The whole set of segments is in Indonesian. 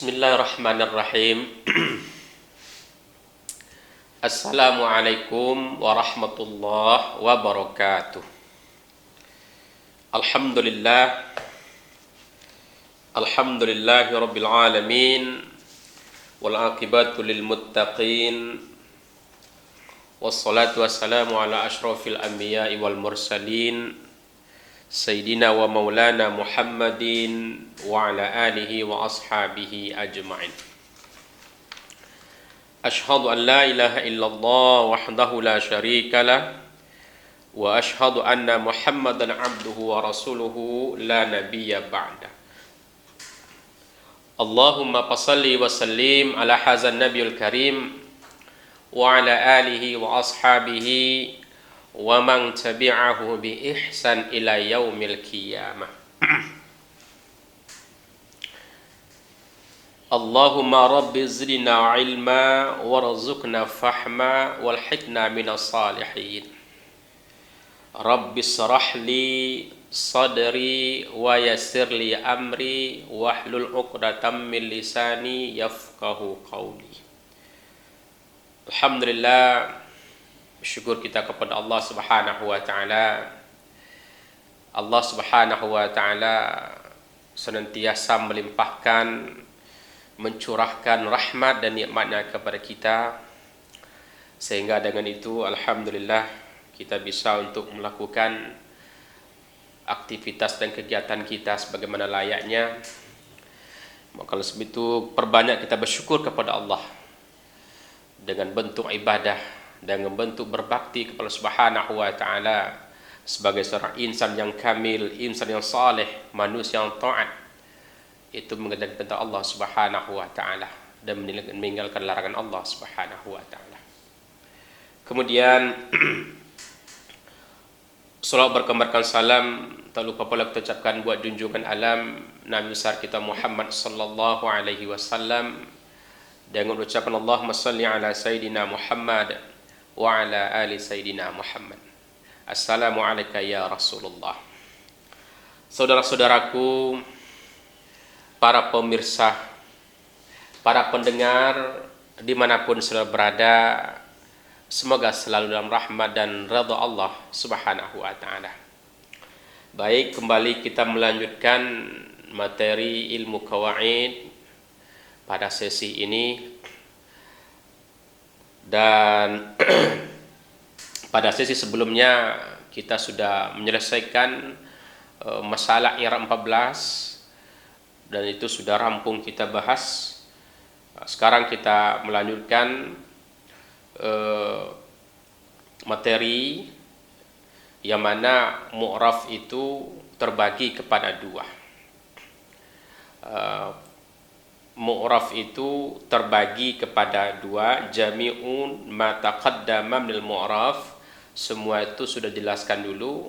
Bismillahirrahmanirrahim. Assalamualaikum warahmatullahi wabarakatuh. Alhamdulillah. Alhamdulillahi rabbil alamin. Wal aqibatu lil muttaqin. Wassalatu wassalamu ala asyrafil anbiya'i wal mursalin. Sayyidina wa maulana Muhammadin wa ala alihi wa ashabihi ajma'in. Ashhadu an la ilaha illallah wahdahu la syarika lah wa ashhadu anna Muhammadan abduhu wa rasuluhu la nabiyya ba'da. Allahumma passalli wa sallim ala hazan nabiyul karim wa ala alihi wa ashabihi wa man tabi'ahu bi ihsan ila yaumil qiyamah. Allahumma rabbi zidna ilma warzuqna fahma walhiqna minas salihin. Rabbi shrah li sadri wa yassir li amri wahlul 'uqdatam min lisani yafqahu qawli. Alhamdulillah, syukur kita kepada Allah Subhanahu wa taala. Allah Subhanahu wa taala senantiasa melimpahkan, mencurahkan rahmat dan nikmatnya kepada kita, sehingga dengan itu alhamdulillah kita bisa untuk melakukan aktivitas dan kegiatan kita sebagaimana layaknya. Maka oleh sebab itu perbanyak kita bersyukur kepada Allah dengan bentuk ibadah, dengan bentuk berbakti kepada Subhanahu wa taala sebagai seorang insan yang kamil, insan yang saleh, manusia yang taat, itu mengerjakan perintah Allah Subhanahu wa taala dan meninggalkan larangan Allah Subhanahu wa taala. Kemudian salawat berkabarkan salam tak lupa pula kita ucapkan buat junjungan alam Nabi besar kita Muhammad sallallahu alaihi wasallam dengan ucapan Allahumma salli ala sayyidina Muhammad wa ala ali sayyidina Muhammad. Assalamu alayka ya Rasulullah. Saudara-saudaraku, para pemirsa, para pendengar dimanapun saudara berada, semoga selalu dalam rahmat dan redha Allah Subhanahu wa taala. Baik, kembali kita melanjutkan materi ilmu qawaid pada sesi ini, dan pada sesi sebelumnya kita sudah menyelesaikan masalah i'rab 14 dan itu sudah rampung kita bahas. Sekarang kita melanjutkan materi yang mana mu'raf itu terbagi kepada dua. Mu'raf itu terbagi kepada dua, jami'un ma taqaddama minal mu'raf, semua itu sudah jelaskan dulu,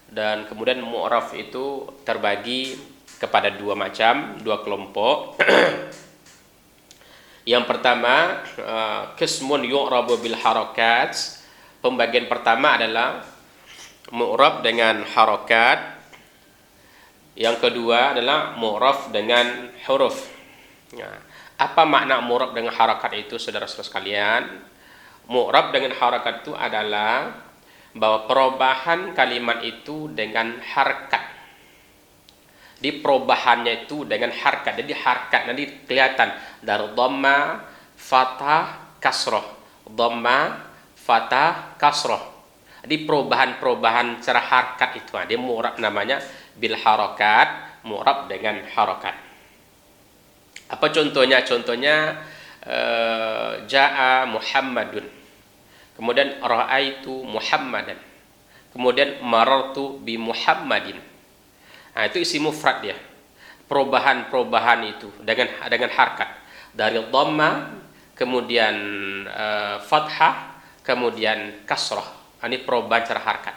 dan kemudian mu'raf itu terbagi kepada dua macam, dua kelompok. Yang pertama, qismun yu'rabu bil harakat. Pembagian pertama adalah mu'rab dengan harakat. Yang kedua adalah mu'raf dengan huruf. Nah, apa makna mu'rab dengan harakat itu, saudara-saudara sekalian? Mu'rab dengan harakat itu adalah bahwa perubahan kalimat itu dengan harkat. Di perubahannya itu dengan harkat. Jadi harkat nanti kelihatan dari dhamma, fathah, kasroh. Dhamma, fathah, kasroh. Di perubahan-perubahan secara harkat itu, dia mu'rab namanya bil harakat, mu'rab dengan harakat. Apa contohnya? Contohnya ja'a Muhammadun, kemudian ra'aitu Muhammadan, kemudian marartu bi Muhammadin. Nah, itu isi mufrad dia. Perubahan-perubahan itu dengan harkat dari dhamma, kemudian fathah, kemudian kasrah. Ini perubahan secara harkat.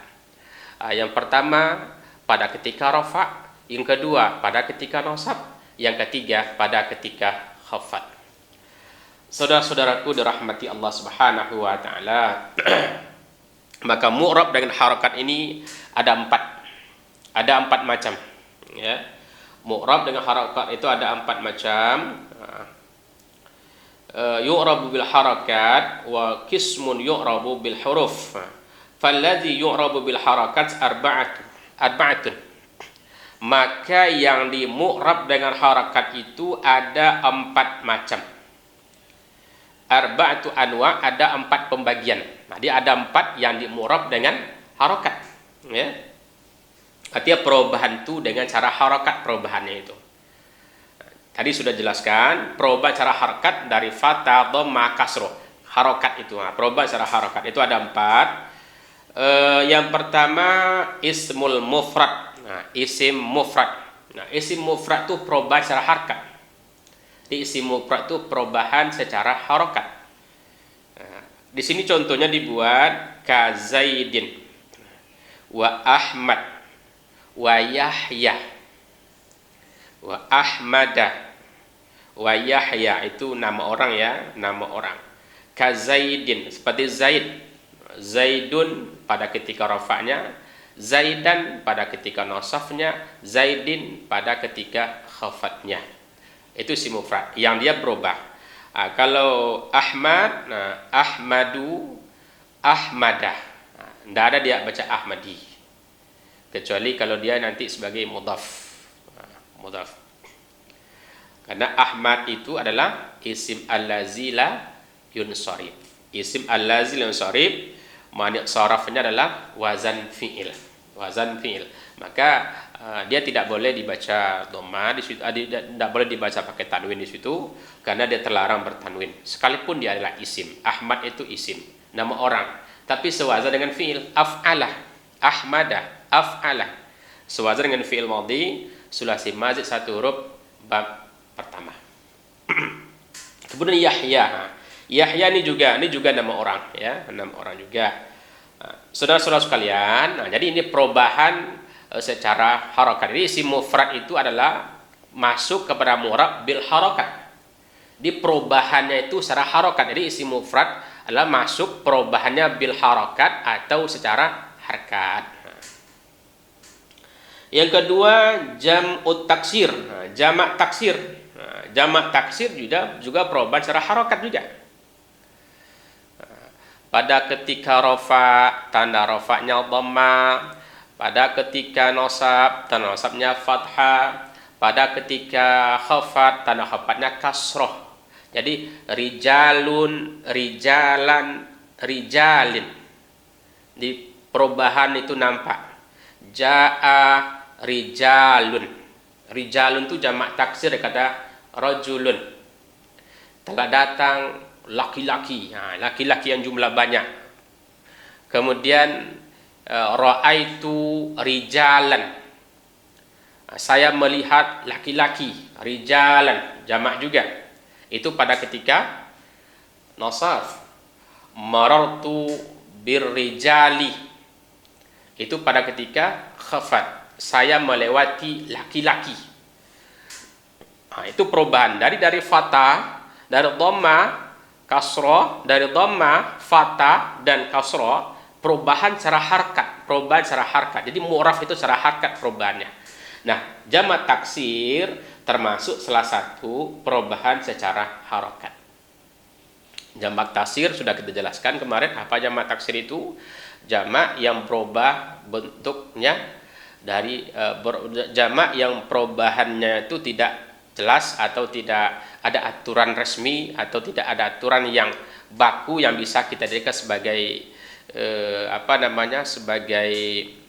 Yang pertama pada ketika rafa', yang kedua pada ketika nasab, yang ketiga pada ketika khafat. Saudara-saudaraku dirahmati Allah Subhanahu wa taala, maka mu'rab dengan harakat ini ada empat macam, ya. Mu'rab dengan harakat itu ada 4 macam. Yu'rabu bil harakat wa qismun yu'rabu bil huruf. Falladhi yu'rabu bil harakat arba'atun. Maka yang di mu'rab dengan harakat itu ada 4 macam. Arba'atu anwa, ada 4 pembagian. Nah, dia ada 4 yang di mu'rab dengan harakat, ya. Artinya perubahan itu dengan cara harakat perubahannya itu. Tadi sudah jelaskan perubahan cara harakat dari fatha, dhamma, kasroh. Harakat itu, perubahan cara harakat itu ada 4. Yang pertama ismul mufrad. Nah, isim mufrad. Nah, isim mufrad itu perubahan secara harakat. Di isim mufrad itu perubahan secara harakat. Nah, di sini contohnya dibuat ka Zaidin wa Ahmad wa Yahya wa Ahmada wa Yahya, itu nama orang ya, nama orang. Ka Zaidin, seperti Zaid. Zaidun pada ketika rafa'nya, Zaidan pada ketika nasafnya, Zaidin pada ketika khafatnya. Itu isim mufrad yang dia berubah. Kalau Ahmad, Ahmadu, Ahmadah, tidak ada dia baca Ahmadi, kecuali kalau dia nanti sebagai mudhaf. Mudhaf. Karena Ahmad itu adalah isim allazi la yunsharif. Isim allazi la yunsharif, makna sarafnya adalah wazan fi'il. Wazan fi'il. Maka dia tidak boleh dibaca dhamma di situ, tidak boleh dibaca pakai tanwin di situ, karena dia terlarang bertanwin. Sekalipun dia adalah isim. Ahmad itu isim, nama orang, tapi sewazan dengan fi'il. Af'alah, ahmada, af'alah, sewazan dengan fi'il madhi sulasi mazid 1 huruf bab pertama. Kemudian Yahya. Yahya ini juga nama orang, ya, nama orang juga. Saudara-saudara sekalian, jadi ini perubahan secara harakat. Jadi isim mufrad itu adalah masuk kepada mu'rab bil harakat. Di perubahannya itu secara harakat. Jadi isim mufrad adalah masuk perubahannya bil harakat atau secara harkat. Yang kedua jam'ut taksir. Jamak taksir. Jamak taksir juga perubahan secara harakat juga. Pada ketika rafa, tanda rafa'nya dhamma. Pada ketika nasab, tanda nasabnya fathah. Pada ketika khafat, tanda khafatnya kasroh. Jadi rijalun, rijalan, rijalin. Di perubahan itu nampak. Ja'a rijalun. Rijalun itu jamak taksir, kata rajulun. Telah datang laki-laki, laki-laki yang jumlah banyak. Kemudian ra'aitu rijalan, saya melihat laki-laki. Rijalan jamak juga, itu pada ketika nasaf. Marartu birrijali, itu pada ketika khafat, saya melewati laki-laki. Itu perubahan dari fatah, dari dhamma, kasroh, dari dhamma, fatah dan kasroh, perubahan secara harkat, perubahan secara harkat. Jadi mu'raf itu secara harkat perubahannya. Nah, jamak taksir termasuk salah satu perubahan secara harakat. Jamak taksir sudah kita jelaskan kemarin. Apa jamak taksir itu? Jamak yang berubah bentuknya dari jamak yang perubahannya itu tidak jelas atau tidak ada aturan resmi atau tidak ada aturan yang baku yang bisa kita jadikan sebagai sebagai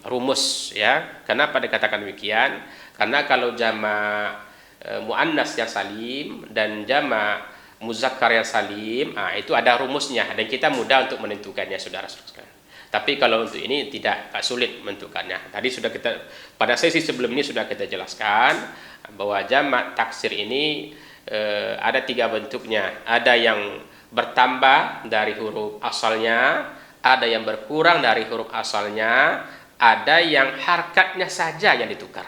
rumus, ya. Kenapa dikatakan demikian? Karena kalau jamak muannas yang salim dan jamak muzakkar yang salim, itu ada rumusnya dan kita mudah untuk menentukannya, saudara-saudara. Tapi kalau untuk ini tidak sulit menentukannya. Tadi sudah kita pada sesi sebelum ini sudah kita jelaskan bahwa jamak taksir ini ada 3 bentuknya. Ada yang bertambah dari huruf asalnya, ada yang berkurang dari huruf asalnya, ada yang harkatnya saja yang ditukar.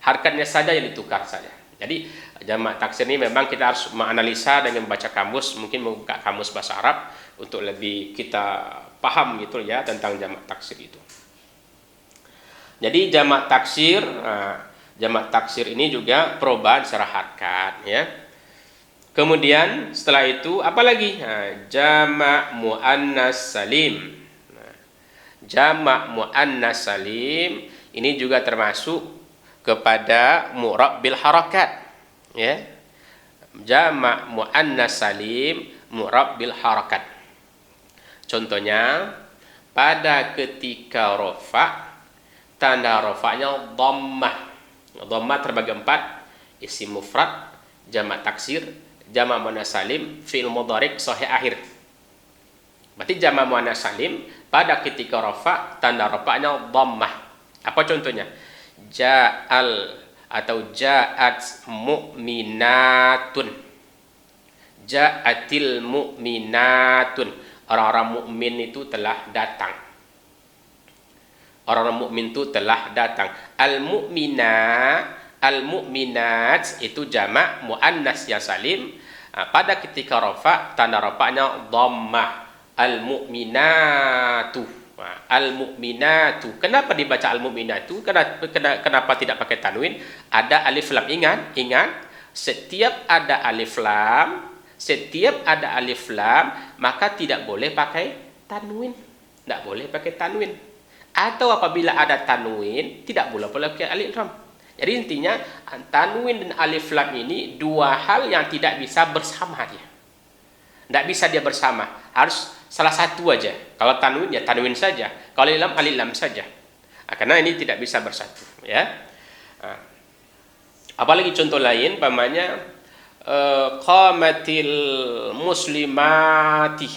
Harkatnya saja yang ditukar saja. Jadi jamak taksir ini memang kita harus menganalisa dengan membaca kamus, mungkin membuka kamus bahasa Arab untuk lebih kita paham gitu ya tentang jamak taksir itu. Jadi jamak taksir Jamak taksir ini juga perubahan secara harakat, ya. Kemudian setelah itu apa lagi? Jamak muannas salim. Jamak muannas salim ini juga termasuk kepada mu'rab bil harakat, ya. Jamak muannas salim mu'rab bil harakat. Contohnya pada ketika rafa, tanda rafa'nya dhammah. Dhammah terbagi 4, isim mufrad, jamak taksir, jamak muannas salim, fi'il mudhari' sahih akhir. Berarti jamak muannas salim pada ketika rafa, tanda rafa'nya dhammah. Apa contohnya? Ja'al atau ja'at mu'minatun. Ja'atil mu'minatun. Orang-orang mukmin itu telah datang. Orang-orang mukmin itu telah datang. Al-mu'minat itu jamak muannas yang salim. Pada ketika rafa, tanda rafa'nya dhammah. Al-mu'minatu. Al-mu'minatu. Kenapa dibaca al-mu'minatu? Kenapa tidak pakai tanwin? Ada alif lam. Ingat, setiap ada alif lam, maka tidak boleh pakai tanwin. Tidak boleh pakai tanwin. Atau apabila ada tanwin, tidak boleh pakai alif lam. Jadi intinya tanwin dan alif lam ini dua hal yang tidak bisa bersama dia. Tidak bisa dia bersama. Harus salah satu aja. Kalau tanwin ya tanwin saja. Kalau alif lam saja. Karena ini tidak bisa bersatu, ya. Apalagi contoh lain, pamannya qamatil muslimati.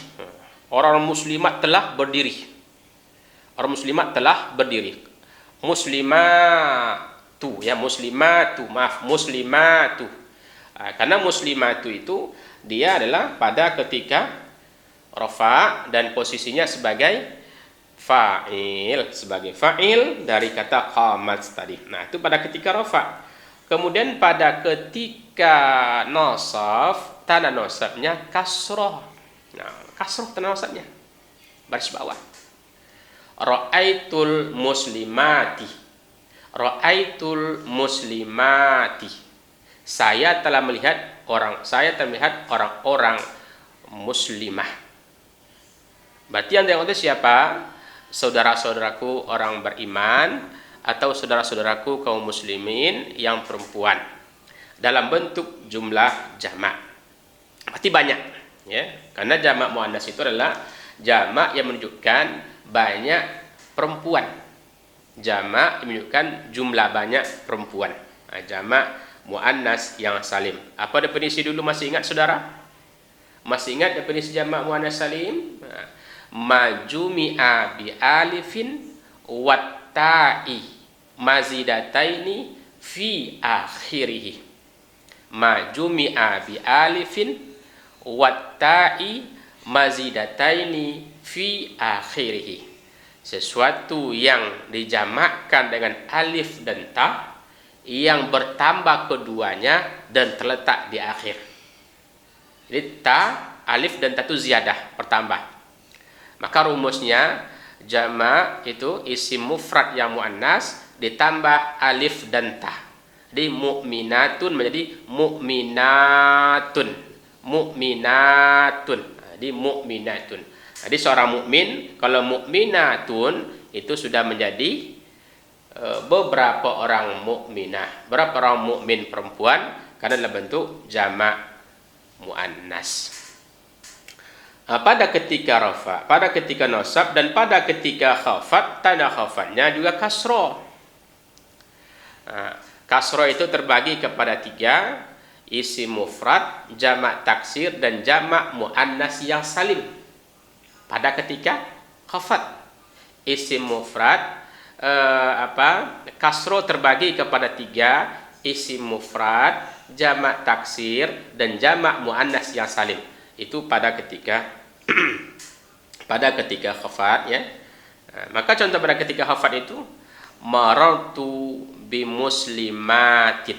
Orang muslimat telah berdiri. Orang muslimat telah berdiri. Muslimatu, ya, muslimatu. Karena muslimatu itu dia adalah pada ketika rafa dan posisinya sebagai fa'il, dari kata qamat tadi. Nah, itu pada ketika rafa. Kemudian pada ketika nasab, tanda nasabnya kasroh. Nah, kasroh tanda nasabnya baris bawah. Ra'aitul muslimati. Saya telah melihat orang-orang muslimah. Berarti yang itu siapa? Saudara-saudaraku orang beriman atau saudara-saudaraku kaum muslimin yang perempuan dalam bentuk jumlah jamak. Berarti banyak, ya. Karena jamak muannas itu adalah jamak yang menunjukkan banyak perempuan. Jamak yang menunjukkan jumlah banyak perempuan. Jamak muannas yang salim. Apa definisi dulu, masih ingat saudara? Masih ingat definisi jamak muannas salim? Majumi'a bi alifin watta'i mazidataini fi akhirih. Majumi'a bi alifin watta'i mazidataini fi akhirih. Sesuatu yang dijamakkan dengan alif dan ta yang bertambah keduanya dan terletak di akhir. Jadi ta, alif dan ta itu ziyadah, bertambah. Maka rumusnya jamak itu isim mufrad yang muannas ditambah alif dan ta. Jadi mu'minatun menjadi mu'minatun. Jadi mu'minatun. Jadi seorang mukmin, kalau mu'minatun itu sudah menjadi beberapa orang mukminah, berapa orang mukmin perempuan, karena dalam bentuk jamak muannas. Pada ketika rafa, pada ketika nasab, dan pada ketika khafat, tanda khafatnya juga kasroh. Kasroh itu terbagi kepada 3, isim mufrad, jamak taksir, dan jamak muannas yang salim. Pada ketika khafat, isim mufrad, kasroh terbagi kepada 3, isim mufrad, jamak taksir, dan jamak muannas yang salim. Itu pada ketika khafat, ya. Maka contoh pada ketika khafat itu marartu bi muslimatin,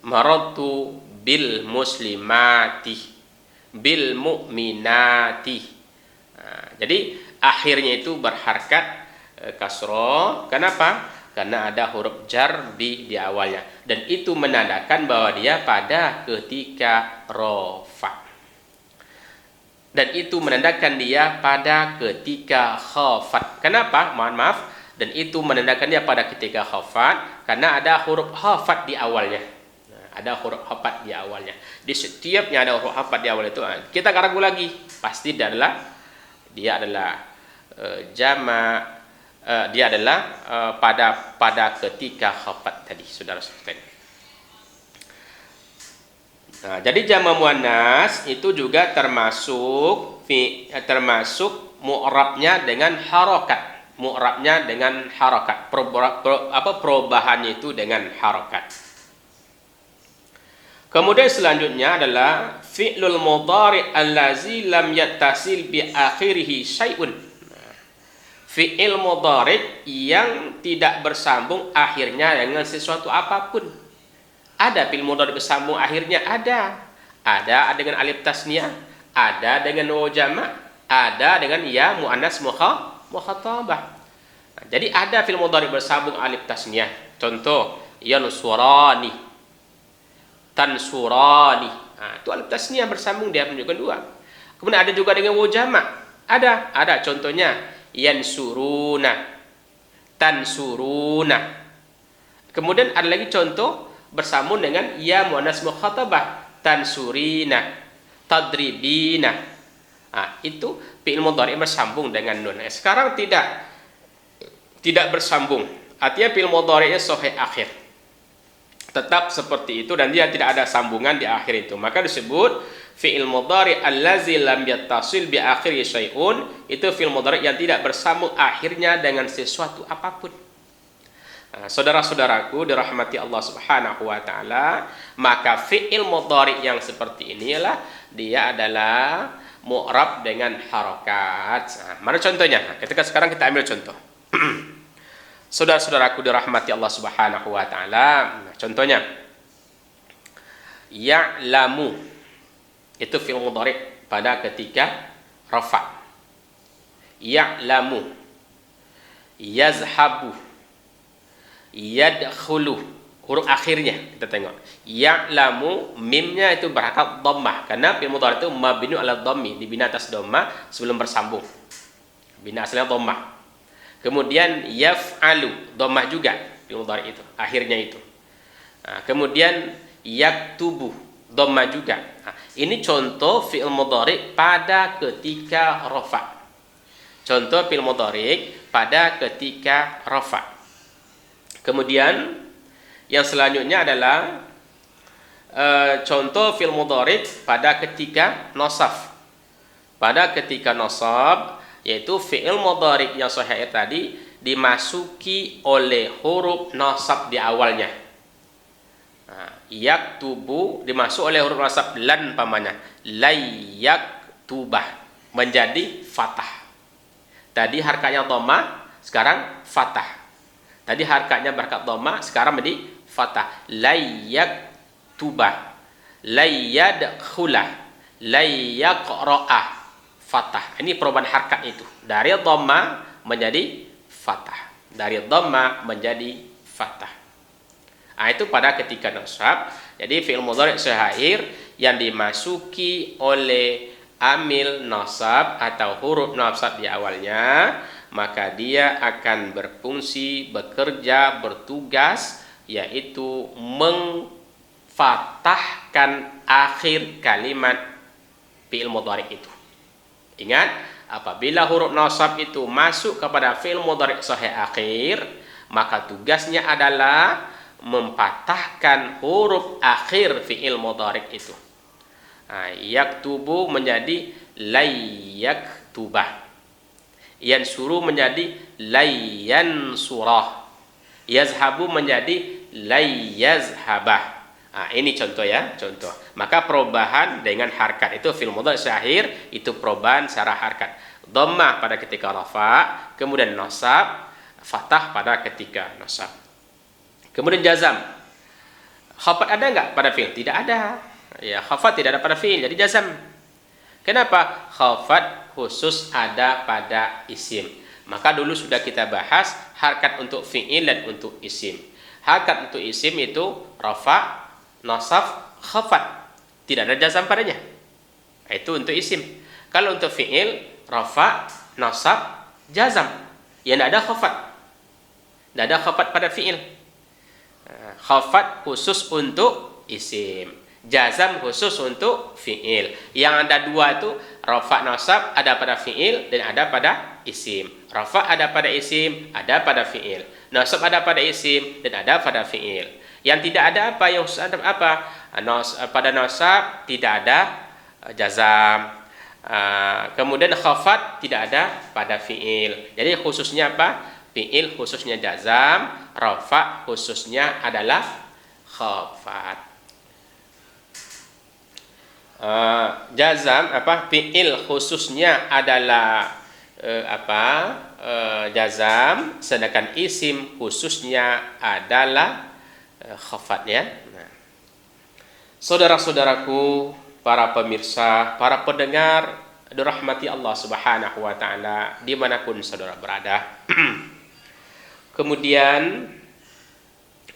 marartu bil muslimati, bil mu'minati. Jadi akhirnya itu berharkat kasroh. Kenapa? karena ada huruf jar di awalnya, dan itu menandakan bahwa dia pada ketika rafa, dan itu menandakan dia pada ketika khafat. Kenapa? Mohon maaf. Dan itu menandakan dia pada ketika khafat karena ada huruf khafat di awalnya. Ada huruf khafat di awalnya. Di setiapnya ada huruf khafat di awal itu. Kita ragu lagi. Pasti dia adalah jamak. Dia adalah pada ketika khafat tadi, saudara sekalian. Nah, jadi jamak muannas itu juga termasuk mu'rabnya dengan harokat. Mu'rabnya dengan harokat. Perubahannya itu dengan harokat. Kemudian selanjutnya adalah fi'lul mudhari' allazi lam yattasil bi akhirih syai'un. Fi'il mudhari' yang tidak bersambung akhirnya dengan sesuatu apapun. Ada fi'il mudhari' bersambung akhirnya, ada dengan alif tasniyah, ada dengan waw jamak, ada dengan ya muannas mukhatabah. Nah, jadi ada fi'il mudhari' bersambung alif tasniyah. Contoh, yansurani, tansurani. Nah, itu alif tasniyah bersambung, dia menunjukkan dua. Kemudian ada juga dengan waw jamak. Ada contohnya yansuruna, tansuruna. Kemudian ada lagi contoh bersambung dengan ya muannas mukhatabah, tansurina, tadribina. Nah, itu fi'il mudhari' bersambung dengan nun. Sekarang tidak bersambung. Artinya fi'il mudhari'nya sahih akhir. Tetap seperti itu dan dia tidak ada sambungan di akhir itu. Maka disebut fi'il mudhari' allazi lam yattasil bi akhiri syai'un. Itu fi'il mudhari' yang tidak bersambung akhirnya dengan sesuatu apapun. Nah, saudara-saudaraku dirahmati Allah Subhanahu wa taala, maka fi'il mudhari' yang seperti inilah dia adalah mu'rab dengan harokat. Nah, mana contohnya? Sekarang kita ambil contoh. Saudara-saudaraku dirahmati Allah Subhanahu wa taala. Nah, contohnya ya'lamu itu fi'il mudhari' pada ketika rafa. Ya'lamu, yazhabu, yadkhulu. Huruf akhirnya kita tengok. Ya'lamu, mimnya itu berharokat dhammah karena fi'il mudhari' itu mabni 'ala dhammi, dibina atas dhammah sebelum bersambung. Bina asalnya dhammah. Kemudian yaf'alu, dhammah juga fi'il mudhari' itu, akhirnya itu. Nah, kemudian yaktubu, dhammah juga. Nah, ini contoh fi'il mudhari' pada ketika rafa. Contoh fi'il mudhari' pada ketika rafa. Kemudian yang selanjutnya adalah contoh fi'il mudhari' pada ketika nasab. Pada ketika nasab, yaitu fi'il mudhari' yang sahih tadi dimasuki oleh huruf nasab di awalnya. Nah, yaktubu dimasuk oleh huruf nasab lan pamannya. Layaktubah menjadi fathah. Tadi harakatnya dhammah, sekarang fathah. Tadi harakatnya berharokat dhammah, sekarang menjadi fathah. Layaktubah, layadkhulah, layaqra'ah, fathah. Ini perubahan harakat itu dari dhammah menjadi fathah, dari dhammah menjadi fathah. Nah, itu pada ketika nasab. Jadi fi'il mudhari' syair yang dimasuki oleh amil nasab atau huruf nasab di awalnya, maka dia akan berfungsi, bekerja, bertugas, yaitu mengfathahkan akhir kalimat fi'il mudhari' itu. Ingat, apabila huruf nasab itu masuk kepada fi'il mudhari' sahih akhir, maka tugasnya adalah mempatahkan huruf akhir fi'il mudhari' itu. Nah, yaktubu menjadi layaktubah. Yansuru menjadi layansurah. Yazhabu menjadi layazhabah. Nah, ini contoh ya, contoh. Maka perubahan dengan harakat itu fi'il mudhari' syahir itu perubahan secara harakat. Dhammah pada ketika rafa, kemudian nasab, fathah pada ketika nasab. Kemudian jazam. Khafat ada enggak pada fi'il? Tidak ada. Ya, khafat tidak ada pada fi'il, jadi jazam. Kenapa? Khafat khusus ada pada isim. Maka dulu sudah kita bahas harkat untuk fi'il dan untuk isim. Harkat untuk isim itu rafa, nasab, khafat. Tidak ada jazam padanya. Itu untuk isim. Kalau untuk fi'il, rafa, nasab, jazam. Ya tidak ada khafat. Tidak ada khafat pada fi'il. Khafat khusus untuk isim. Jazam khusus untuk fi'il. Yang ada dua itu rafa, nasab ada pada fi'il dan ada pada isim. Rafa ada pada isim, ada pada fi'il. Nasab ada pada isim dan ada pada fi'il. Yang tidak ada apa? Yang ada apa? Pada nasab tidak ada jazam. Kemudian khafat tidak ada pada fi'il. Jadi khususnya apa? Fi'il khususnya jazam, rafa khususnya adalah khafat. Jazam fi'il khususnya adalah jazam, sedangkan isim khususnya adalah khafat ya. Nah, saudara-saudaraku, para pemirsa, para pendengar dirahmati Allah Subhanahu wa taala dimanapun saudara berada. Kemudian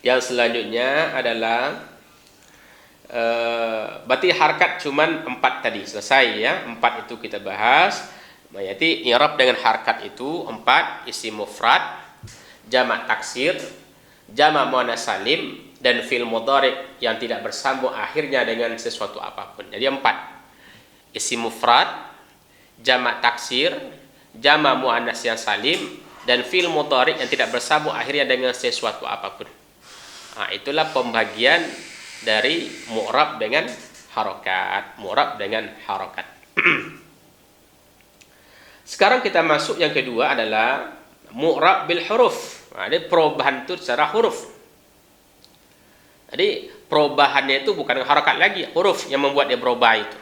yang selanjutnya adalah berarti harkat cuman 4 tadi selesai ya. 4 itu kita bahas. Berarti i'rab dengan harkat itu 4: isim mufrad, jamak taksir, jamak muannas salim, dan fi'il mudhari yang tidak bersambung akhirnya dengan sesuatu apapun. Jadi 4: isim mufrad, jamak taksir, jamak muannas yang salim, dan fi'il mudhari yang tidak bersambung akhirnya dengan sesuatu apapun. Nah, itulah pembagian dari mu'rab dengan harokat. Mu'rab dengan harokat. Sekarang kita masuk yang kedua adalah mu'rab bil huruf. Nah, ini perubahan itu secara huruf. Jadi perubahannya itu bukan harokat lagi, huruf yang membuat dia berubah itu.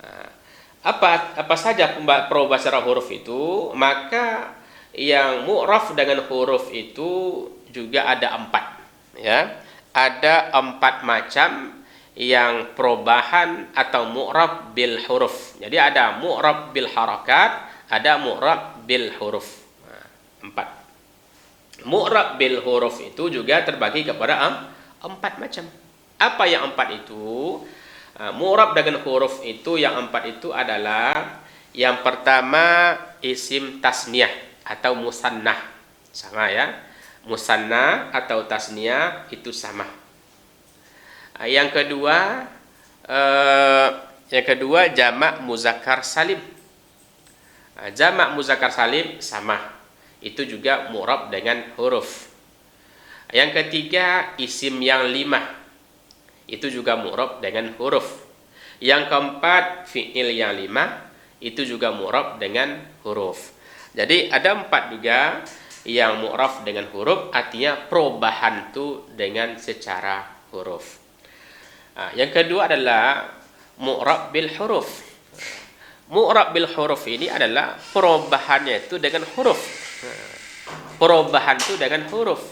Nah, apa saja perubahan secara huruf itu? Maka yang mu'raf dengan huruf itu juga ada 4 ya. Ada 4 macam yang perubahan atau mu'rab bil huruf. Jadi ada mu'rab bil harakat, ada mu'rab bil huruf. 4. Mu'rab bil huruf itu juga terbagi kepada 4 macam. Apa yang 4 itu? Mu'rab dengan huruf itu yang 4 itu adalah yang pertama isim tasniyah atau musannah. Sama ya. Musanna atau tasniyah itu sama. Yang kedua jamak muzakkar salim. Jamak muzakkar salim sama. Itu juga mu'rab dengan huruf. Yang ketiga isim yang 5. Itu juga mu'rab dengan huruf. Yang keempat fi'il yang 5. Itu juga mu'rab dengan huruf. Jadi ada 4 juga yang mu'raf dengan huruf, artinya perubahan itu dengan secara huruf. Yang kedua adalah mu'rab bil huruf. Mu'rab bil huruf ini adalah perubahannya itu dengan huruf. Perubahan itu dengan huruf.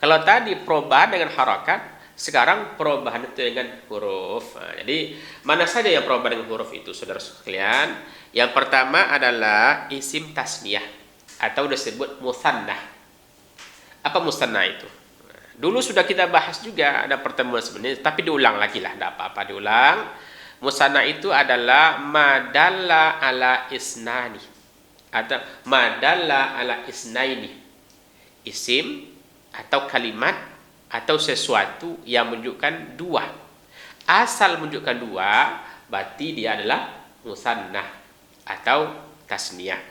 Kalau tadi perubahan dengan harakat, sekarang perubahan itu dengan huruf. Jadi mana saja yang perubahan dengan huruf itu, saudara sekalian? Yang pertama adalah isim tasniyah atau disebut musannah. Apa musannah itu? Dulu sudah kita bahas juga, ada pertemuan sebenarnya, tapi diulang lagi lah, tidak apa-apa diulang. Musannah itu adalah madalla ala isnani atau madalla ala isnaini. Isim atau kalimat atau sesuatu yang menunjukkan 2. Asal menunjukkan 2, berarti dia adalah musannah atau tasniyah.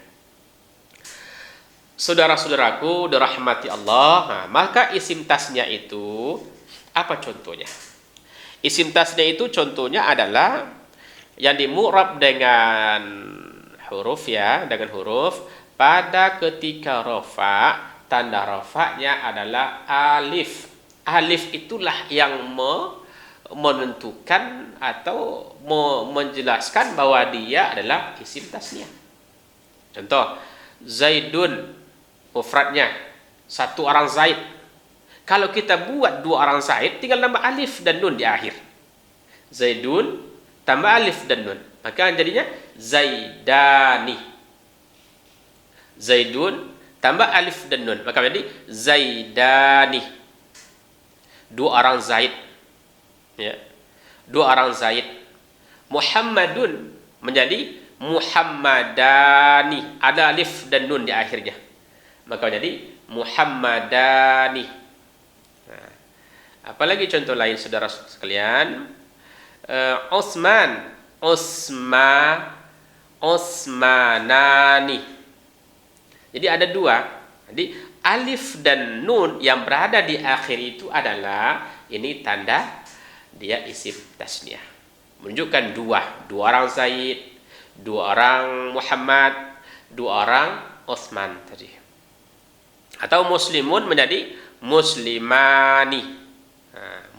Saudara-saudaraku dirahmati Allah, maka isim tasnya itu apa contohnya? Isim tasnya itu contohnya adalah yang dimu'rab dengan huruf ya, dengan huruf pada ketika rafa, tanda rafanya adalah alif. Alif itulah yang menentukan atau menjelaskan bahwa dia adalah isim tasnya. Contoh, Zaidun mufradnya 1 orang Zaid. Kalau kita buat 2 orang Zaid, tinggal nambah alif dan nun di akhir. Zaidun tambah alif dan nun, maka jadinya Zaidani. Zaidun tambah alif dan nun, maka menjadi Zaidani. Dua orang Zaid. Ya. Dua orang Zaid. Muhammadun menjadi Muhammadani. Ada alif dan nun di akhirnya. Maka menjadi Muhammadani. Nah, apalagi contoh lain saudara sekalian? Utsman, Utsmanani. Jadi ada dua. Jadi alif dan nun yang berada di akhir itu adalah ini tanda dia isim tasniah. Menunjukkan dua orang Zaid, dua orang Muhammad, dua orang Utsman tadi. Atau muslimun menjadi muslimani.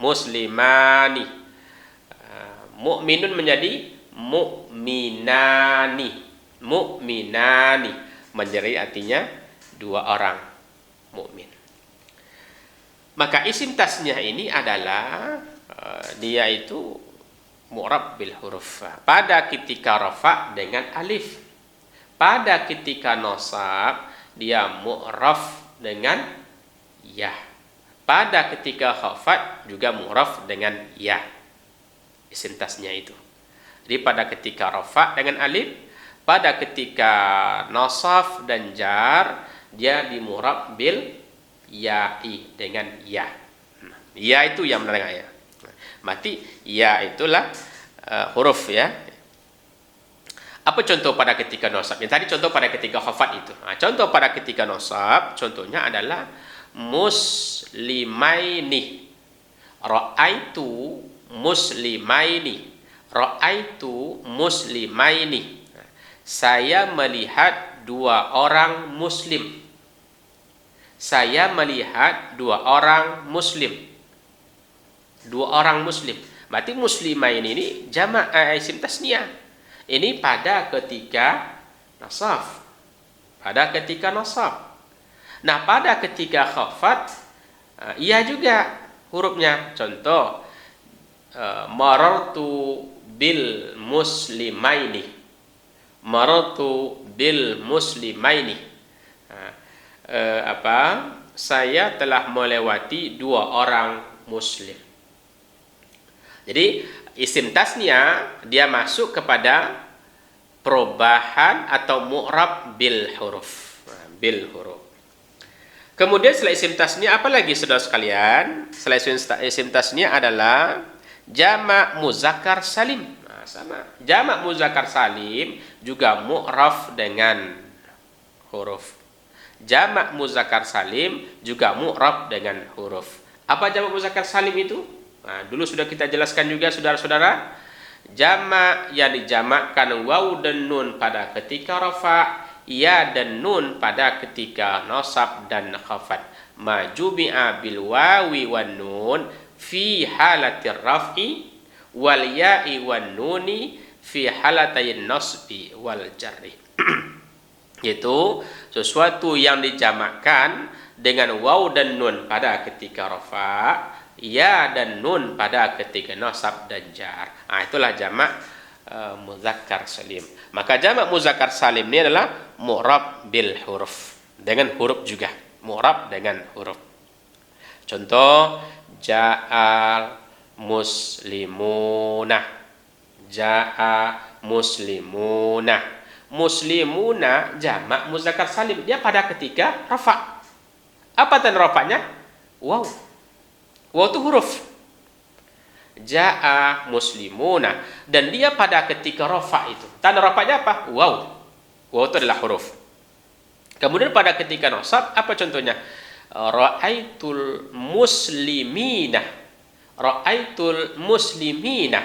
Muslimani. Mukminun menjadi mukminani. Mukminani menjadi artinya dua orang mukmin. Maka isim tasniah ini adalah dia itu mu'rab bil huruf. Pada ketika rafa dengan alif. Pada ketika nasab dia mu'raf dengan ya. Pada ketika khafat juga mu'raf dengan ya. Isim tasniah itu. Jadi pada ketika rafa dengan alif, pada ketika nasab dan jar dia di mu'rab bil ya'i dengan ya. Ya itu yang menerangkan ya. Berarti ya itulah huruf ya. Apa contoh pada ketika nasab? Yang tadi contoh pada ketika khafat itu. Contoh pada ketika nasab, contohnya adalah muslimaini. Ra'aitu muslimaini. Ra'aitu muslimaini. Saya melihat dua orang muslim. Saya melihat dua orang muslim. Dua orang muslim. Berarti muslimain ini jamak isim tasniah. Ini pada ketika nasab. Pada ketika nasab. Nah, pada ketika khafat iya juga hurufnya. Contoh marartu bil muslimaini. Marartu bil muslimaini. Saya telah melewati dua orang muslim. Jadi isim tasniah dia masuk kepada perubahan atau mu'rab bil huruf. Bil huruf. Kemudian selain isim tasniah apa lagi saudara sekalian? Selain isim tasniah adalah jamak muzakkar salim. Sama. Jamak muzakkar salim juga mu'raf dengan huruf. Jamak muzakkar salim juga mu'rab dengan huruf. Apa jamak muzakkar salim itu? Dulu sudah kita jelaskan juga saudara-saudara. Jamak yang dijamakkan waw dan nun pada ketika rafa, ya dan nun pada ketika nasab dan khafat. Majubi'a bil wawi wan nun fi halatir raf'i wal ya'i wan nuni fi halatayn nasbi wal jarri. Yaitu sesuatu yang dijamakkan dengan waw dan nun pada ketika rafa, ya dan nun pada ketika nasab dan jar. Itulah jamak muzakkar salim. Maka jamak muzakkar salim ini adalah mu'rab bil huruf. Dengan huruf juga. Mu'rab dengan huruf. Contoh ja'al muslimuna. Ja'a muslimuna. Muslimuna jamak muzakkar salim. Dia pada ketika rafa. Apa tanda rafanya? Waw. Waw itu huruf. Ja'a muslimuna. Dan dia pada ketika rafa itu. Tanda rafanya apa? Waw. Waw itu adalah huruf. Kemudian pada ketika nasab, apa contohnya? Ra'aitul muslimina. Ra'aitul muslimina.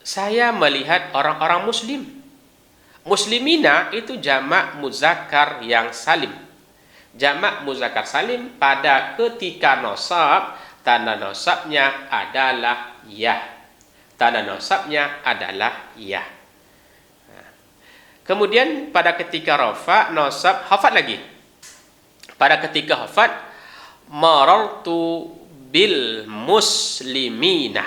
Saya melihat orang-orang muslim. Muslimina itu jamak muzakkar yang salim. Jamak muzakkar salim pada ketika nasab, tanda nasabnya adalah ya. Tanda nasabnya adalah ya. Kemudian pada ketika rafa, nasab, hafat lagi. Pada ketika hafat, marartu bil muslimina.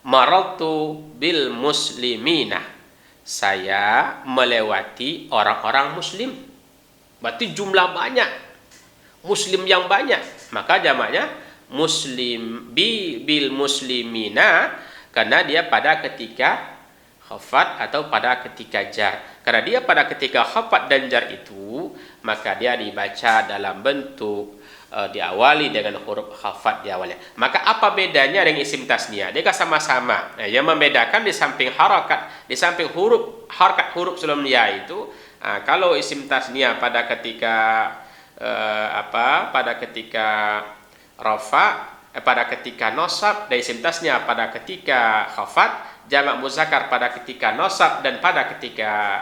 Marartu bil muslimina. saya melewati orang-orang muslim. Berarti jumlah banyak, muslim yang banyak. Maka jamaknya muslim bil muslimina, karena dia pada ketika khafat atau pada ketika jar. Karena dia pada ketika khafat dan jar itu, maka dia dibaca dalam bentuk diawali dengan huruf khafat di awalnya. Maka apa bedanya dengan isim tasniah? Dia sama-sama. Yang membedakan di samping harakat, di samping harakat huruf sebelum ya itu, kalau isim tasniah pada ketika pada ketika rafa, pada ketika nasab, dan isim tasniah pada ketika khafat, jamak muzakkar pada ketika nasab dan pada ketika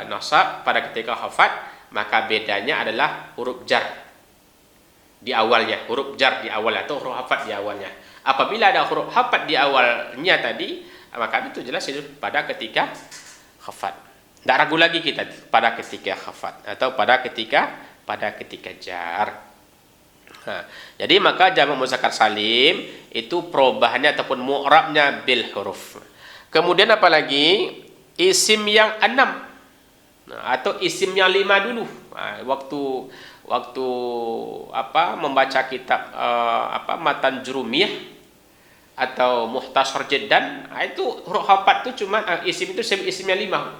nasab pada ketika khafat, maka bedanya adalah huruf jar di awalnya, huruf jar di awalnya atau huruf khafat di awalnya. Apabila ada huruf khafat di awalnya tadi, maka itu jelas itu pada ketika khafat. Tidak ragu lagi kita pada ketika khafat atau pada ketika jar. Jadi maka jamak muzakkar salim itu perubahannya ataupun mu'rabnya bil huruf. Kemudian apalagi isim yang 6 atau isim yang 5 dulu. Waktu membaca kitab Matan Jurumiyah atau Mukhtasar Jiddan, itu huruf khafat itu cuma isim itu disebut isim yang 5.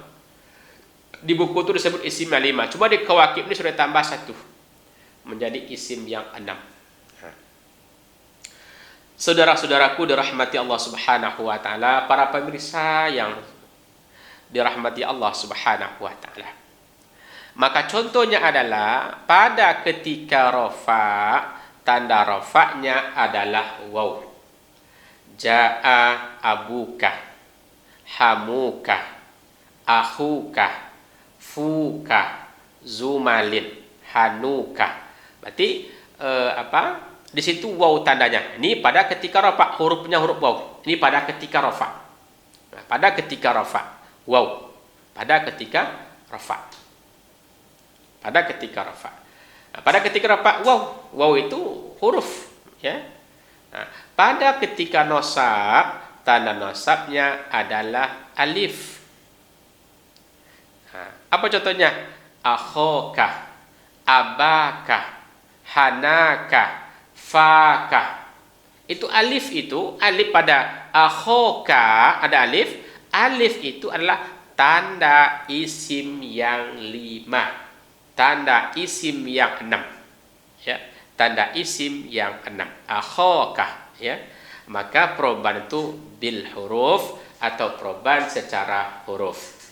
Di buku itu disebut isim yang 5. Cuma di Kawakib ini sudah tambah 1 menjadi isim yang 6. Saudara-saudaraku dirahmati Allah Subhanahu wa taala, para pemirsa yang dirahmati Allah Subhanahu wa taala. Maka contohnya adalah pada ketika rafa, tanda rafanya adalah waw. Jaa abuka, hamuka, akhuka, fuka, zumalin, hanuka. Berarti di situ waw tandanya. Ini pada ketika rafa, hurufnya huruf waw. Ini pada ketika rafa. Pada ketika rafa, waw. Pada ketika rafa. Pada ketika rafa. Pada ketika rafa waw. Waw itu huruf, ya. Pada ketika nasab, tanda nasabnya adalah alif. Apa contohnya? Akhoka, abaka, hanaka, faka. Itu alif pada akhoka ada alif. Alif itu adalah tanda isim yang 5. Tanda isim yang 6. Ya, tanda isim yang 6. Akhoka, ya. Maka perubahan itu bil huruf atau perubahan secara huruf.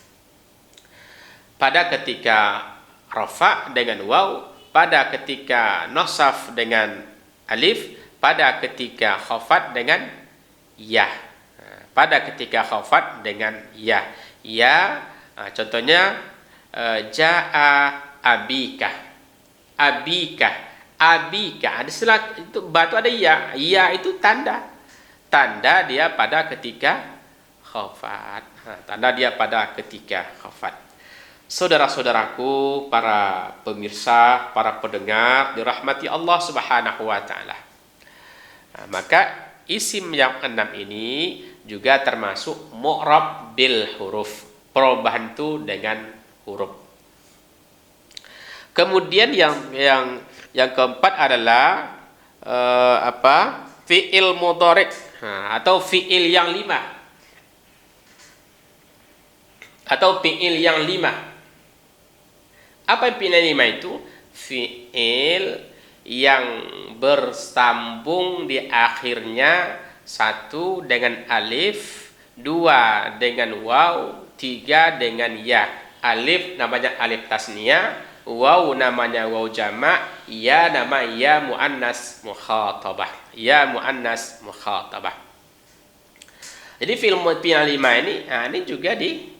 Pada ketika rafa dengan waw, pada ketika nasaf dengan alif, pada ketika khafat dengan ya. Pada ketika khafat dengan ya. Ya, contohnya jaa abika. Abika. Abika. Ada setelah itu batu ada ya. Ya itu tanda. Tanda dia pada ketika khafat. Tanda dia pada ketika khafat. Saudara-saudaraku, para pemirsa, para pendengar dirahmati Allah Subhanahu wa taala. Maka isim yang 6 ini juga termasuk mu'rab bil huruf. Perubahan itu dengan huruf. Kemudian yang keempat adalah fi'il mudhari' atau fi'il yang 5. Atau fi'il yang 5. Apa fi'il 5 itu? Fi'il yang bersambung di akhirnya 1 dengan alif, 2 dengan waw, 3 dengan ya. Alif namanya alif tasniyah, waw namanya waw jamak, ya nama ya muannas mukhatabah. Ya muannas mukhatabah. Jadi fi'il 5 ini juga di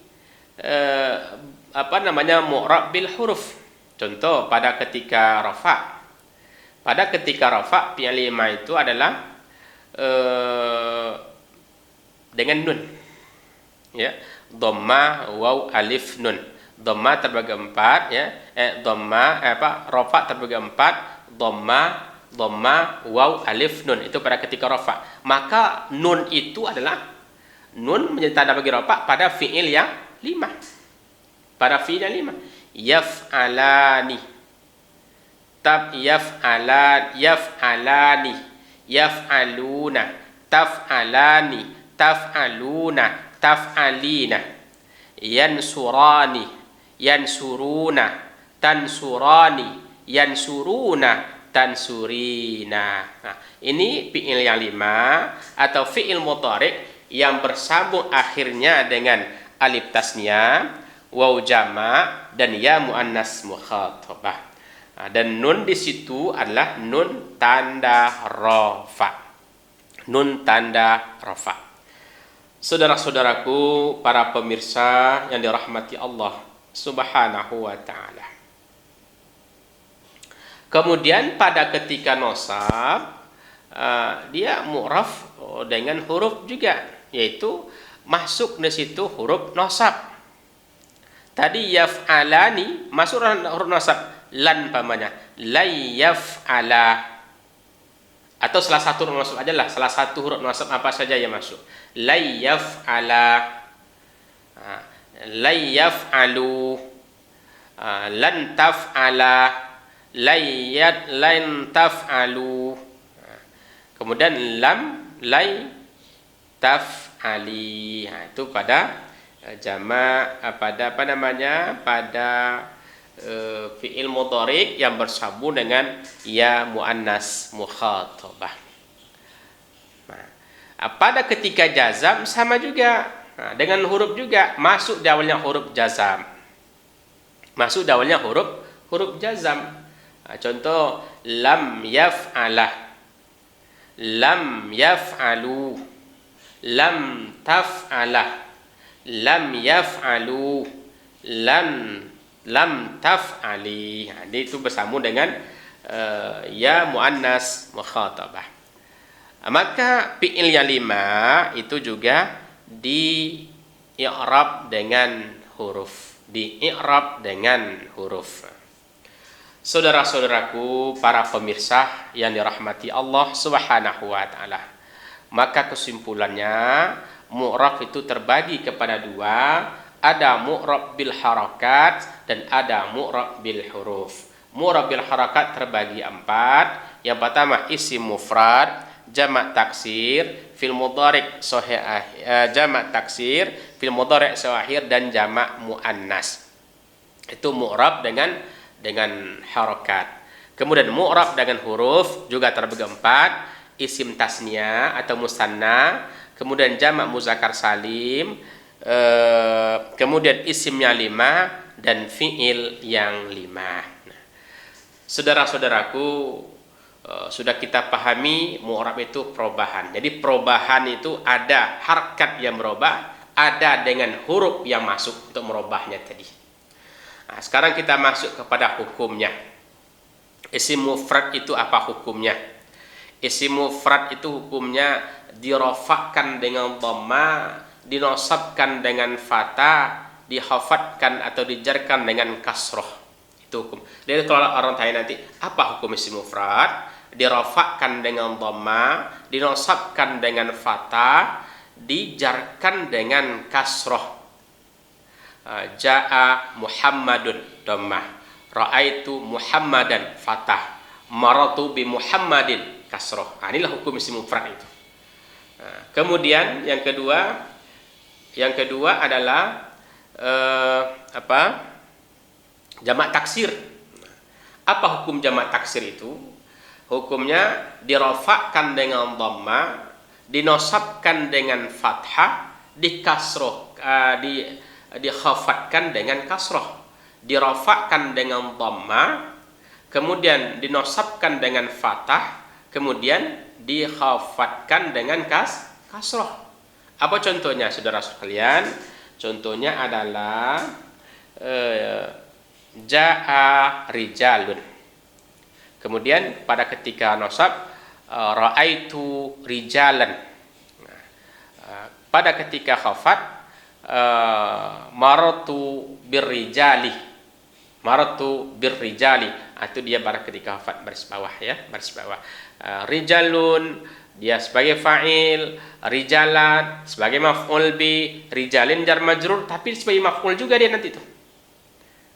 mu'rab bil huruf. Contoh pada ketika rafa. Pada ketika rafa fi'il 5 itu adalah dengan nun. Ya, dhamma waw alif nun. Dhamma terbagi 4 ya. Rafa terbagi 4, dhamma waw alif nun. Itu pada ketika rafa. Maka nun itu adalah nun menjadi tanda bagi rafa pada fiil yang 5. Pada fiil yang 5. Yaf'alani. Yaf'alani. Yaf'aluna. Taf'alani. Taf'aluna. Taf'alina. Yansurani. Yansuruna. Tansurani. Yansuruna. Tansurina. Nah, ini fi'il yang 5 atau fi'il mudhari' yang bersambung akhirnya dengan alif tasniyah, waw jama' dan ya muannas mukhatabah. Dan nun di situ adalah nun tanda rafa. Nun tanda rafa. Saudara-saudaraku, para pemirsa yang dirahmati Allah Subhanahu wa taala. Kemudian pada ketika nasab dia mu'raf dengan huruf juga, yaitu masuk di situ huruf nasab. Tadi yaf'alani masuk huruf nasab, lan pamannya, lai yaf'ala, atau salah satu huruf nasab aja lah, salah satu huruf nasab apa saja yang masuk. Lai yaf'ala, lai yaf'alu, lan taf'ala, lan taf'alu. Kemudian lam, lai, taf'ali. Itu pada jama' pada apa namanya? Pada fi'il mudhari' yang bersambung dengan ya muannas mukhatabah. Pada ketika jazam sama juga. Dengan huruf juga masuk di awalnya huruf jazam. Masuk di awalnya huruf jazam. Contoh lam yaf'alah, lam yaf'alu, lam taf'alah, lam yaf'alu, lam taf'ali. Itu bersambung dengan ya muannas mukhatabah. Maka fi'il yang 5 itu juga di i'rab dengan huruf. Di i'rab dengan huruf. Saudara-saudaraku, para pemirsa yang dirahmati Allah Subhanahu wa taala. Maka kesimpulannya, mu'rab itu terbagi kepada 2, ada mu'rab bil harakat dan ada mu'rab bil huruf. Mu'rab bil harakat terbagi 4. Yang pertama isim mufrad, jamak taksir, fil mudhari' sahih, jamak taksir, fil mudhari' sahih dan jamak muannas. Itu mu'rab dengan harakat. Kemudian mu'rab dengan huruf juga terbagi 4, isim tasniyah atau musanna, kemudian jamak muzakkar salim, kemudian isimnya 5 dan fi'il yang 5. Saudara-saudaraku, sudah kita pahami mu'rab itu perubahan. Jadi perubahan itu ada harakat yang berubah, ada dengan huruf yang masuk untuk merubahnya tadi. Nah, sekarang kita masuk kepada hukumnya. Isim mufrad itu apa hukumnya? Isim mufrad itu hukumnya dirofakkan dengan dhamma, dinosabkan dengan fathah, dihafadkan atau dijarkan dengan kasroh. Itu hukum. Jadi kalau orang tanya nanti, apa hukum isim mufrad? Dirofakkan dengan dhamma, dinosabkan dengan fathah, dijarkan dengan kasroh. Ja'a Muhammadun dhammah, ra'aitu Muhammadan fathah, maratu bi Muhammadin kasroh. Inilah hukum isim mufrad itu. Kemudian yang kedua adalah jamak taksir. Apa hukum jamak taksir itu? Hukumnya dirofakkan dengan dhamma, dinosabkan dengan fathah, dikasroh, dikhafatkan dengan kasroh, dirafakkan dengan dhamma, kemudian dinosabkan dengan fathah, kemudian dikhafatkan dengan kasroh. Apa contohnya, saudara sekalian? Contohnya adalah ja'a rijalun. Kemudian pada ketika nasab ra'aitu rijalan. Pada ketika khafat maratu birrijali, itu dia pada ketika hafat baris bawah ya, baris bawah. Rijalun dia sebagai fa'il, rijalan sebagai maf'ul bi, rijalin jar majrur, tapi sebagai maf'ul juga dia nanti tuh.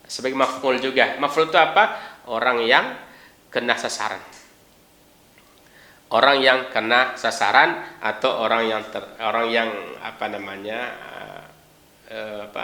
Sebagai maf'ul juga. Maf'ul itu apa? Orang yang kena sasaran. Orang yang kena sasaran atau orang yang apa namanya?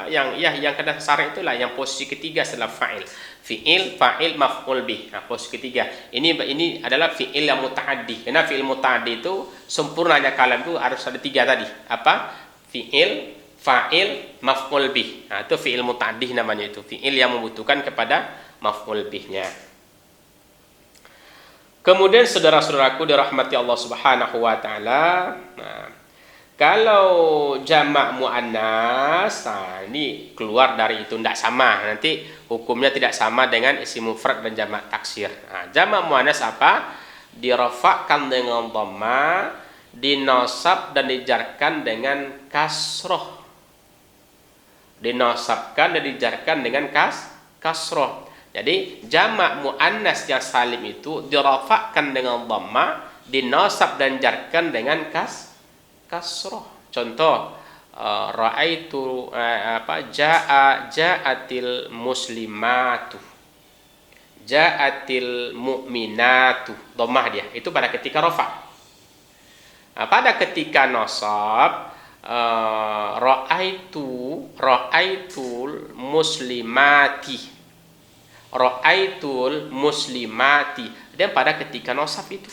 Yang kena sasaran itulah yang posisi ketiga setelah fa'il. Fi'il, fa'il, maf'ul bih. Nah, posisi ketiga. Ini adalah fi'il yang muta'addi. Karena fi'il muta'addi itu sempurnanya kalam itu harus ada tiga tadi. Apa? Fi'il, fa'il, maf'ul bih. Nah, itu fi'il muta'addi namanya itu. Fi'il yang membutuhkan kepada maf'ul bihnya. Kemudian saudara-saudaraku dirahmati Allah Subhanahu wa taala. Nah, kalau jamak muannas, nah ini keluar dari itu, tidak sama. Nanti hukumnya tidak sama dengan isim mufrad dan jamak taksir. Nah, jamak muannas apa? Dirafa'kan dengan dhamma, dinasab dan dijarkan dengan kasroh. Dinasabkan dan dijarkan dengan kasroh. Jadi jamak muannas yang salim itu dirafa'kan dengan dhamma, dinasab dan dijarkan dengan kasroh. Contoh, ra'aitu ja'atil muslimatu, ja'atil mu'minatu, dhammah dia. Itu pada ketika rafa'. Nah, pada ketika nasab, ra'aitul muslimati, ra'aitul muslimati. Dan pada ketika nasab itu,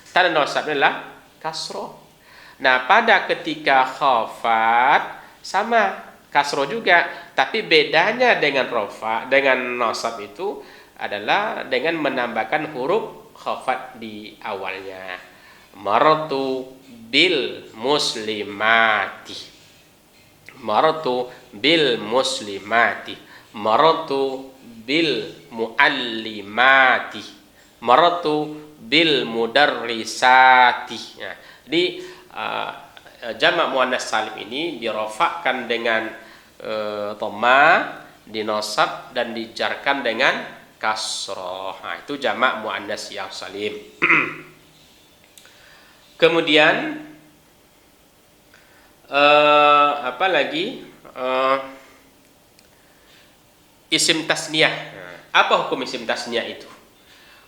tanda nasab adalah kasroh. Nah, pada ketika khafat sama kasroh juga, tapi bedanya dengan rafa, dengan nasab itu adalah dengan menambahkan huruf khafat di awalnya. Maratu bil muslimati, maratu bil muslimati, maratu bil muallimati, maratu bil mudarrisati. Nah, jadi jamak muannas salim ini dirafa'kan dengan dhamma, dinasab dan dijarkan dengan kasroh. Nah, itu jamak muannas yang salim. Kemudian apa lagi? Isim tasniyah. Apa hukum isim tasniyah itu?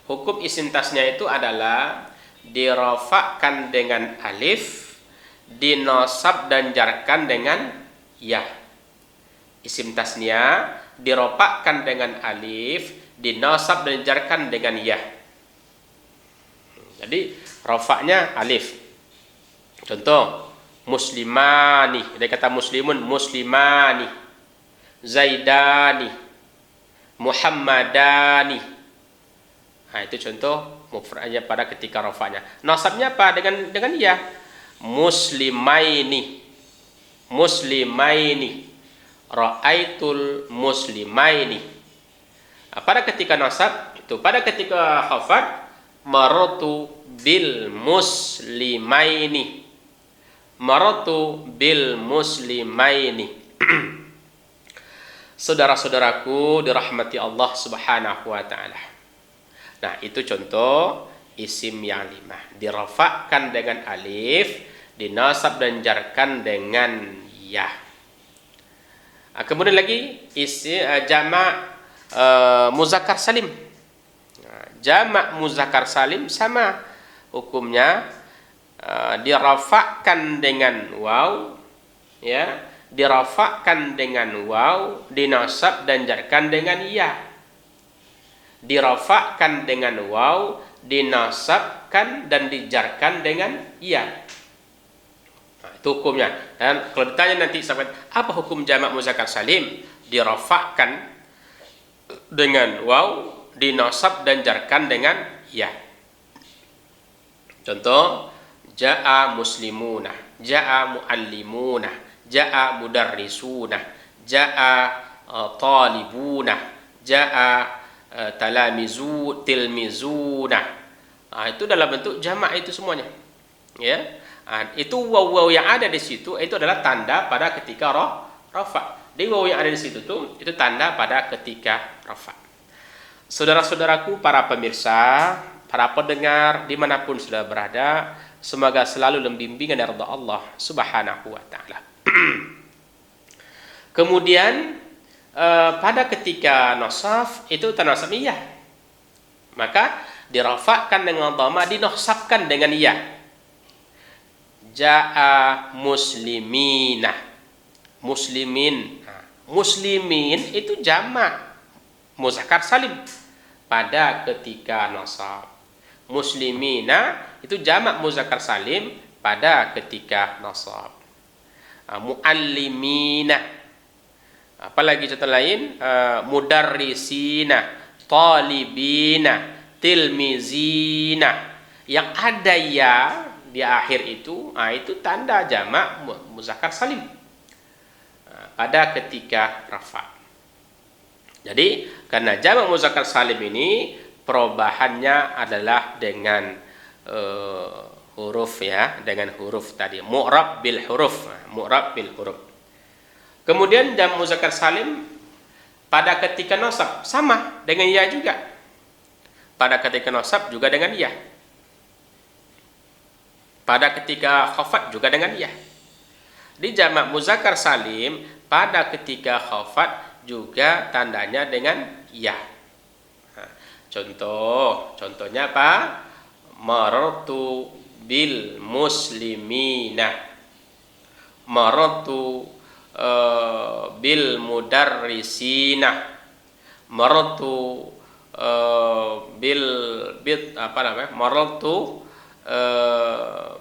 Hukum isim tasniyah itu adalah dirafa'kan dengan alif, dinasab dan jarkan dengan ya. Isim tasniyah dirafa'kan dengan alif, dinasab dan jarkan dengan ya. Jadi rafa'nya alif. Contoh, muslimani, dia kata muslimun, muslimani, zaidani, muhammadani. Nah, itu contoh mufradnya pada ketika rafa'nya. Nasabnya apa? Dengan ya. Muslimaini, muslimaini, ra'aitul muslimaini. Nah, pada ketika nasab itu, pada ketika khafat, maratu bil muslimaini, maratu bil muslimaini. Saudara-saudaraku dirahmati Allah Subhanahu wa taala. Nah, itu contoh isim yang 5. Dirafa'kan dengan alif, dinasab dan jarkan dengan ya. Nah, kemudian lagi jamak muzakkar salim. Nah, jamak muzakkar salim sama hukumnya, dirafa'kan dengan waw, ya, dirafa'kan dengan waw, dinasab dan jarkan dengan ya. Dirafa'kan dengan waw, dinasabkan dan dijarkan dengan ya. Nah, itu hukumnya. Dan kalau ditanya nanti sahabat, apa hukum jamak muzakkar salim? Dirafa'kan dengan waw, dinasab dan jarkan dengan ya. Contoh, ja'a muslimuna, ja'a muallimuna, ja'a mudarrisuna, ja'a talibuna, ja'a tilmizuna. Nah, itu dalam bentuk jamak itu semuanya. Ya. Nah, itu waw yang ada di situ itu adalah tanda pada ketika rafa. Di waw yang ada di situ tuh itu tanda pada ketika rafa. Saudara-saudaraku para pemirsa, para pendengar dimanapun sudah berada, semoga selalu dalam bimbingan dan ridha Allah Subhanahu wa taala. Kemudian pada ketika nasab itu tanasab iya, maka dirafakkan dengan dhamma, dinasabkan dengan iya. Jaa muslimina, muslimin. Muslimin itu jamak muzakkar salim pada ketika nasab. Muslimina itu jamak muzakkar salim pada ketika nasab. Muallimina. Apalagi contoh lain, mudarrisina, talibina, tilmizina. Yang ada ya di akhir itu tanda jamak muzakkar salim pada ketika rafa. Jadi karena jamak muzakkar salim ini perubahannya adalah dengan huruf ya, dengan huruf tadi, mu'rab bil huruf, mu'rab bil huruf. Kemudian jamak muzakkar salim pada ketika nasab sama dengan ya juga. Pada ketika nasab juga dengan ya. Pada ketika khafat juga dengan ya. Di jamak muzakkar salim pada ketika khafat juga tandanya dengan ya. Contohnya apa? Marartu bil muslimina, marartu bil mudarrisina, marartu bil marartu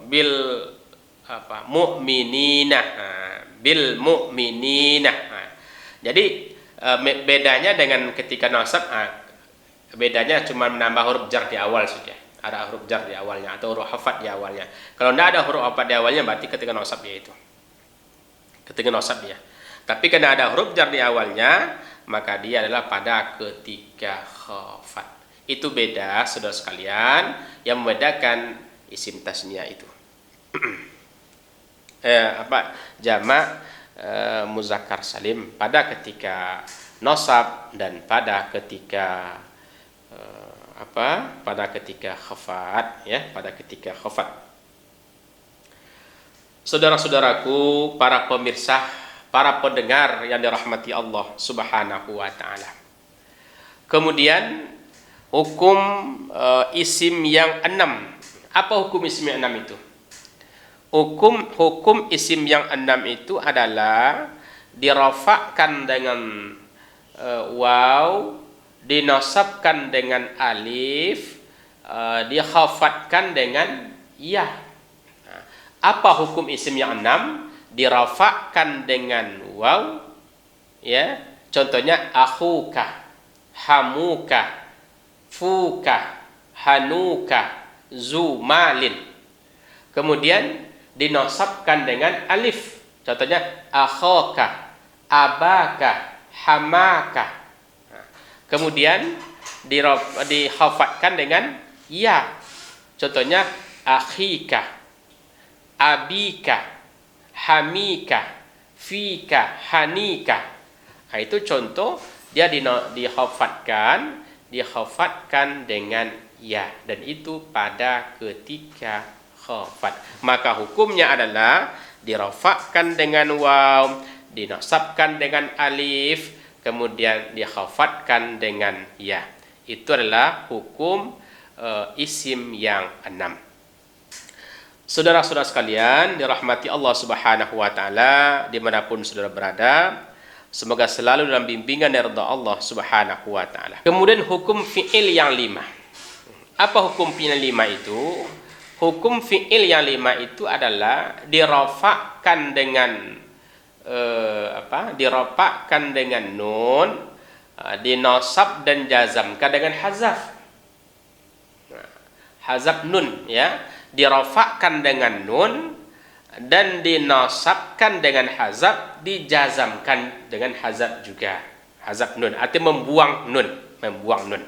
bil mu'minina, bil mu'minina. Jadi bedanya dengan ketika nasab, bedanya cuma menambah huruf jar di awal saja. Ada huruf jar di awalnya atau huruf hafat di awalnya. Kalau tidak ada huruf hafat di awalnya berarti ketika nasab dia itu. Ketika nasab dia. Tapi karena ada huruf jar di awalnya, maka dia adalah pada ketika khafat. Itu beda saudara sekalian, yang membedakan isim tasniyah itu. Jamak muzakkar salim pada ketika nasab dan pada ketika pada ketika khafat ya, pada ketika khafat. Saudara-saudaraku, para pemirsa, para pendengar yang dirahmati Allah Subhanahu wa taala. Kemudian hukum isim yang 6. Apa hukum isim yang 6 itu? Hukum isim yang 6 itu adalah dirafakkan dengan waw, dinasabkan dengan alif, dikhafatkan dengan ya. Apa hukum isim yang 6? Dirafakkan dengan waw ya. Contohnya akhuka, hamuka, fuka, hanuka, zumalin. Kemudian dinasabkan dengan alif. Contohnya akhaka, abaka, hamaka. Kemudian dikhafatkan dengan ya. Contohnya akhika, abika, hamika, fika, hanika. Nah, itu contoh dia dikhafatkan dengan ya, dan itu pada ketika khafat. Maka hukumnya adalah dirafakkan dengan waw, dinasabkan dengan alif, kemudian dikhafatkan dengan ya. Itu adalah hukum isim yang 6. Saudara-saudara sekalian, dirahmati Allah Subhanahu wa taala dimanapun saudara berada, semoga selalu dalam bimbingan dan ridha Allah Subhanahu wa taala. Kemudian hukum fi'il yang 5. Apa hukum fi'il yang 5 itu? Hukum fi'il yang 5 itu adalah dirafakkan dengan dirafakkan dengan nun, dinasab dan jazamkan dengan hazaf. Hazaf nun ya, dirafakkan dengan nun dan dinasabkan dengan hazaf, dijazamkan dengan hazaf juga. Hazaf nun artinya membuang nun.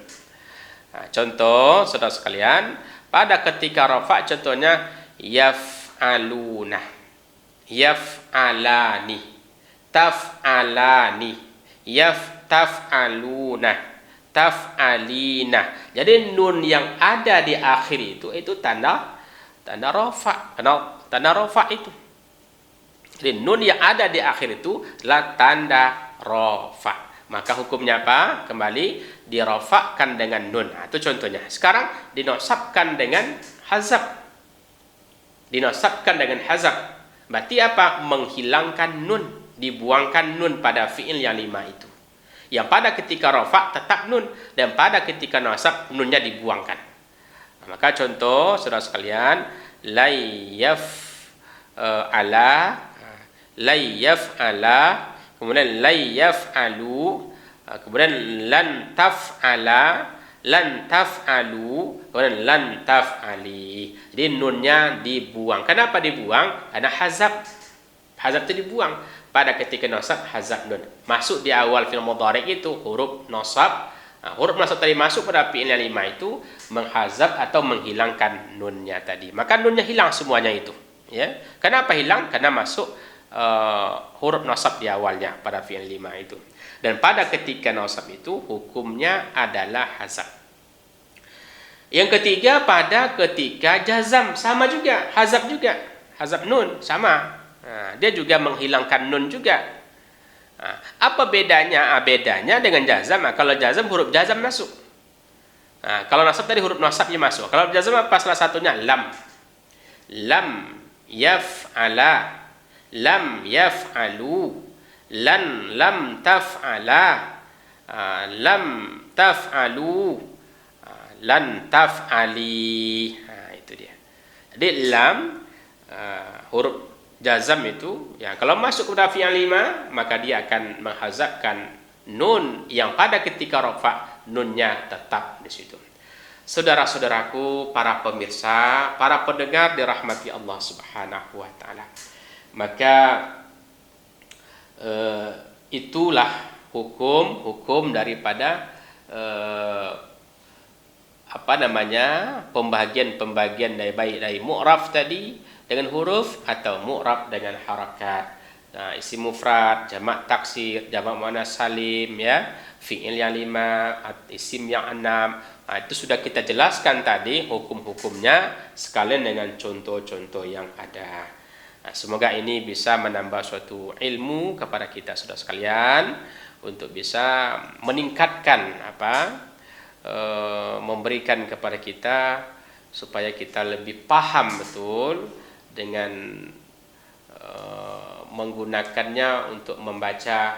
Nah, contoh saudara sekalian, pada ketika rafa contohnya yaf'aluna, yaf'alani, taf'alani, taf'aluna, taf'alina. Jadi nun yang ada di akhir itu tanda tanda rafa. Kenal tanda rafa itu. Jadi nun yang ada di akhir itu adalah tanda rafa. Maka hukumnya apa? Kembali dirafakkan dengan nun. Nah, itu contohnya. Sekarang dinosabkan dengan hazab. Dinosabkan dengan hazab. Berarti apa? Menghilangkan nun, dibuangkan nun pada fi'il yang 5 itu. Yang pada ketika rafa tetap nun, dan pada ketika nasab nunnya dibuangkan. Nah, maka contoh saudara sekalian, ala, ala, kemudian alu, kemudian lan taf'ala, lan taf'alu, kemudian lan taf'ali. Jadi nunnya dibuang. Kenapa dibuang? Karena hazab. Hazab itu dibuang. Pada ketika nasab hazab nun. Masuk di awal fi'il mudhari itu huruf nasab. Nah, huruf nasab tadi masuk pada fi'il yang 5 itu menghazab atau menghilangkan nunnya tadi. Maka nunnya hilang semuanya itu. Ya. Kenapa hilang? Karena masuk huruf nasab di awalnya pada fi'il 5 itu. Dan pada ketika nasab itu hukumnya adalah hazab. Yang ketiga pada ketika jazam sama juga, hazab juga. Hazab nun sama. Nah, dia juga menghilangkan nun juga. Nah, apa bedanya? Bedanya dengan jazam. Nah, kalau jazam huruf jazam masuk. Nah, kalau nasab tadi huruf nasabnya masuk. Kalau jazam apa salah satunya? Lam. Lam yaf'ala, lam yaf'alu, lam taf'ala, lam taf'alu, lan taf'ali. Nah, itu dia. Jadi lam huruf jazam itu, ya kalau masuk kepada fi'il 5, maka dia akan menghazabkan nun yang pada ketika rafa nunnya tetap di situ. Saudara-saudaraku, para pemirsa, para pendengar dirahmati Allah Subhanahu wa taala. Maka itulah hukum daripada pembagian dari baik dari mu'raf tadi dengan huruf atau mu'rab dengan harakat. Nah, isim mufrad, jamak taksir, jamak muannas salim, ya, fi'il yang 5, isim yang 6. Nah, itu sudah kita jelaskan tadi hukum-hukumnya sekalian dengan contoh-contoh yang ada. Nah, semoga ini bisa menambah suatu ilmu kepada kita saudara sekalian untuk bisa meningkatkan memberikan kepada kita supaya kita lebih paham betul dengan menggunakannya untuk membaca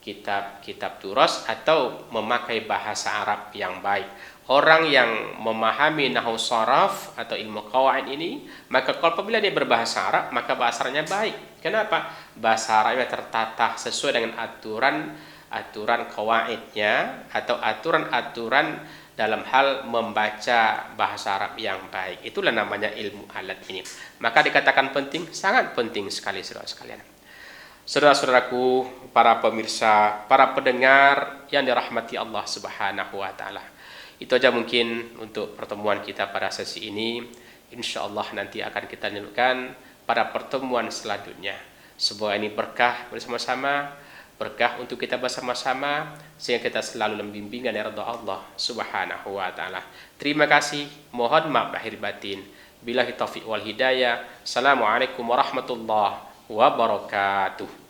kitab-kitab turas atau memakai bahasa Arab yang baik. Orang yang memahami nahwu sharaf atau ilmu qawaid ini, maka apabila dia berbahasa Arab, maka bahasa Arabnya baik. Kenapa? Bahasa Arabnya tertata sesuai dengan aturan qawaidnya atau aturan-aturan dalam hal membaca bahasa Arab yang baik. Itulah namanya ilmu alat ini. Maka dikatakan penting, sangat penting sekali saudara sekalian. Saudara-saudaraku, para pemirsa, para pendengar yang dirahmati Allah Subhanahu wa taala. Itu aja mungkin untuk pertemuan kita pada sesi ini. Insyaallah nanti akan kita lanjutkan pada pertemuan selanjutnya. Semoga ini berkah bersama-sama, berkah untuk kita bersama-sama, sehingga kita selalu dalam bimbingan dari Allah Subhanahu wa taala. Terima kasih, mohon maaf lahir batin. Billahi taufiq wal hidayah. Assalamualaikum warahmatullahi wabarakatuh.